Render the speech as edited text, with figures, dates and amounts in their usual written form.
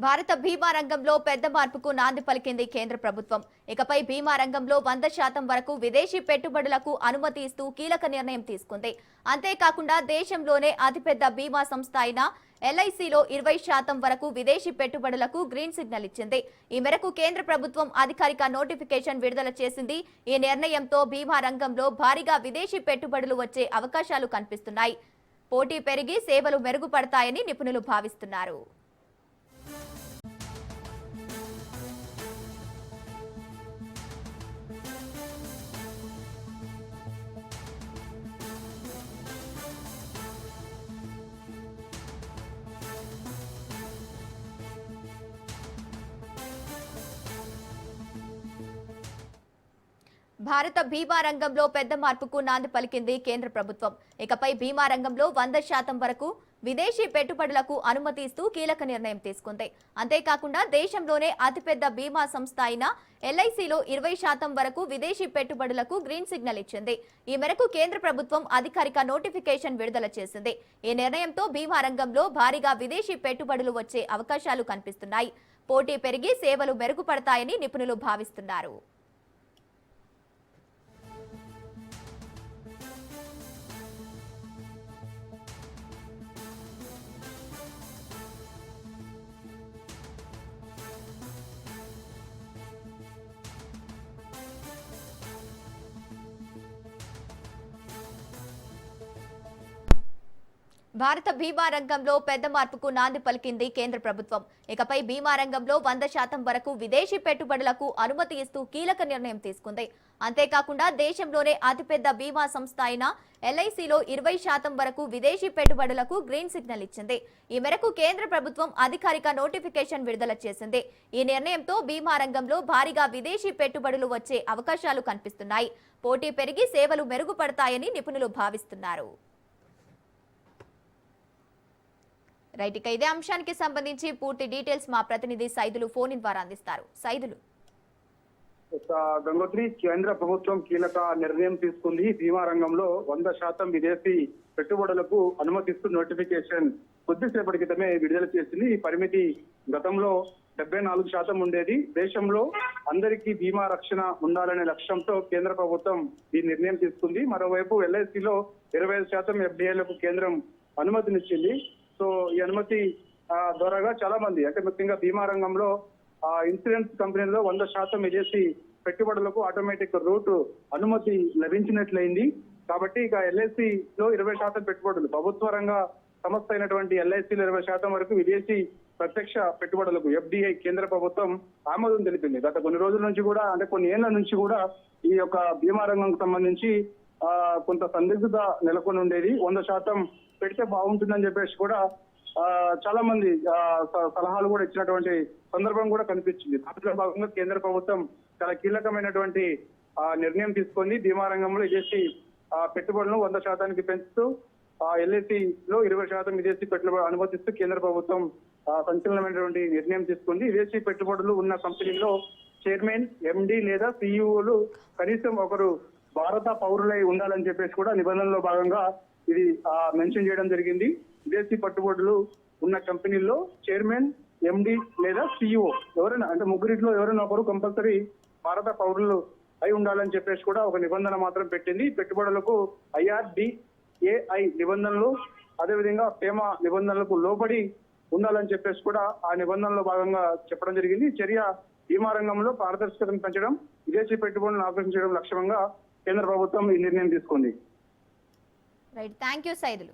భారత బీమా రంగంలో పెద్ద మార్పుకు నాంది పలికింది కేంద్ర ప్రభుత్వం. ఇకపై బీమా రంగంలో 100% వరకు విదేశీ పెట్టుబడులకు అనుమతి ఇస్తూ కీలక నిర్ణయం తీసుకుంది. అంతేకాకుండా దేశంలోనే అతిపెద్ద బీమా సంస్థ అయిన ఎల్ఐసిలో 20% వరకు విదేశీ పెట్టుబడులకు గ్రీన్ సిగ్నల్ ఇచ్చింది. ఈ మేరకు కేంద్ర ప్రభుత్వం అధికారిక నోటిఫికేషన్ విడుదల చేసింది. ఈ నిర్ణయంతో బీమా రంగంలో భారీగా విదేశీ పెట్టుబడులు వచ్చే అవకాశాలు కనిపిస్తున్నాయి. పోటీ పెరిగి సేవలు మెరుగుపడతాయని నిపుణులు భావిస్తున్నారు. భారత బీమా రంగంలో పెద్ద మార్పుకు నాంది పలికింది కేంద్ర ప్రభుత్వం. ఇకపై బీమా రంగంలో 100% వరకు విదేశీ పెట్టుబడులకు అనుమతి ఇస్తూ కీలక నిర్ణయం తీసుకుంది. అంతేకాకుండా దేశంలోనే అతిపెద్ద బీమా సంస్థ అయిన ఎల్ఐసిలో 20% వరకు విదేశీ పెట్టుబడులకు గ్రీన్ సిగ్నల్ ఇచ్చింది. ఈ మేరకు కేంద్ర ప్రభుత్వం అధికారిక నోటిఫికేషన్ విడుదల చేసింది. ఈ నిర్ణయంతో బీమా రంగంలో భారీగా విదేశీ పెట్టుబడులు వచ్చే అవకాశాలు కనిపిస్తున్నాయి. పోటీ పెరిగి సేవలు మెరుగుపడతాయని నిపుణులు భావిస్తున్నారు. భారత బీమా రంగంలో పెద్ద మార్పుకు నాంది పలికింది కేంద్ర ప్రభుత్వం. ఇకపై బీమా రంగంలో 100% వరకు విదేశీ పెట్టుబడులకు అనుమతి ఇస్తూ కీలక నిర్ణయం తీసుకుంది. అంతేకాకుండా దేశంలోనే అతిపెద్ద బీమా సంస్థ అయిన ఎల్ఐసిలో 20% వరకు విదేశీ పెట్టుబడులకు గ్రీన్ సిగ్నల్ ఇచ్చింది. ఈ మేరకు కేంద్ర ప్రభుత్వం అధికారిక నోటిఫికేషన్ విడుదల చేసింది. ఈ నిర్ణయంతో బీమా రంగంలో భారీగా విదేశీ పెట్టుబడులు వచ్చే అవకాశాలు కనిపిస్తున్నాయి. పోటీ పెరిగి సేవలు మెరుగుపడతాయని నిపుణులు భావిస్తున్నారు. రైట్, ఇక ఇదే అంశానికి సంబంధించి పూర్తి డీటెయిల్స్ మా ప్రతినిధి సైదులు ఫోన్ ఇన్ ద్వారా అందిస్తారు. సైదులు. గంగోత్రి, కేంద్ర ప్రభుత్వం కీలక నిర్ణయం తీసుకుంది. బీమా రంగంలో 100% విదేశీ పెట్టుబడులకు అనుమతిస్తూ నోటిఫికేషన్ కొద్దిసేపటి క్రితమే విడుదల చేసింది. ఈ పరిమితి గతంలో 74% ఉండేది. దేశంలో అందరికీ బీమా రక్షణ ఉండాలనే లక్ష్యంతో కేంద్ర ప్రభుత్వం ఈ నిర్ణయం తీసుకుంది. మరోవైపు ఎల్ఐసిలో 25% ఎఫ్డీఐలకు కేంద్రం అనుమతినిచ్చింది. సో ఈ అనుమతి ద్వారాగా చాలా మంది, అంటే ముఖ్యంగా బీమా రంగంలో ఇన్సూరెన్స్ కంపెనీల్లో 100% విదేశీ పెట్టుబడులకు ఆటోమేటిక్ రూట్ అనుమతి లభించినట్లయింది. కాబట్టి ఇక ఎల్ఐసిలో 20% పెట్టుబడులు, ప్రభుత్వ రంగ సంస్థ అయినటువంటి ఎల్ఐసిలో 20% వరకు విదేశీ ప్రత్యక్ష పెట్టుబడులకు ఎఫ్డీఐ కేంద్ర ప్రభుత్వం ఆమోదం తెలిపింది. గత కొన్ని రోజుల నుంచి కూడా, అంటే కొన్ని ఏళ్ల నుంచి కూడా ఈ యొక్క బీమా రంగం సంబంధించి కొంత సందిగ్ధత నెలకొని ఉండేది. 100% పెడితే బాగుంటుందని చెప్పేసి కూడా చాలా మంది సలహాలు కూడా ఇచ్చినటువంటి సందర్భం కూడా కనిపించింది. దాంట్లో భాగంగా కేంద్ర ప్రభుత్వం చాలా కీలకమైనటువంటి నిర్ణయం తీసుకుంది. బీమా రంగంలో విదేశీ పెట్టుబడులను 100% పెంచుతూ ఎల్ఐసిలో 20% విదేశీ పెట్టుబడులు అనుమతిస్తూ కేంద్ర ప్రభుత్వం సంచలనమైనటువంటి నిర్ణయం తీసుకుంది. విదేశీ పెట్టుబడులు ఉన్న కంపెనీల్లో చైర్మన్, ఎండి లేదా సిఇఓలు కనీసం ఒకరు భారత పౌరులై ఉండాలని చెప్పేసి కూడా నిబంధనలో భాగంగా ఇది మెన్షన్ చేయడం జరిగింది. విదేశీ పెట్టుబడులు ఉన్న కంపెనీల్లో చైర్మన్, ఎండి లేదా సిఇఓ ఎవరైనా, అంటే ముగ్గురిట్లో ఎవరైనా ఒకరు కంపల్సరీ భారత పౌరులు అయి ఉండాలని చెప్పేసి కూడా ఒక నిబంధన మాత్రం పెట్టింది. పెట్టుబడులకు IRDAI నిబంధనలు, అదేవిధంగా ఫేమా నిబంధనలకు లోబడి ఉండాలని చెప్పేసి కూడా ఆ నిబంధనలో భాగంగా చెప్పడం జరిగింది. చర్య బీమా రంగంలో పారదర్శకతను పెంచడం, విదేశీ పెట్టుబడులను ఆకర్షించడం లక్ష్యంగా కేంద్ర ప్రభుత్వం ఈ నిర్ణయం తీసుకుంది. Right, thank you Saidulu.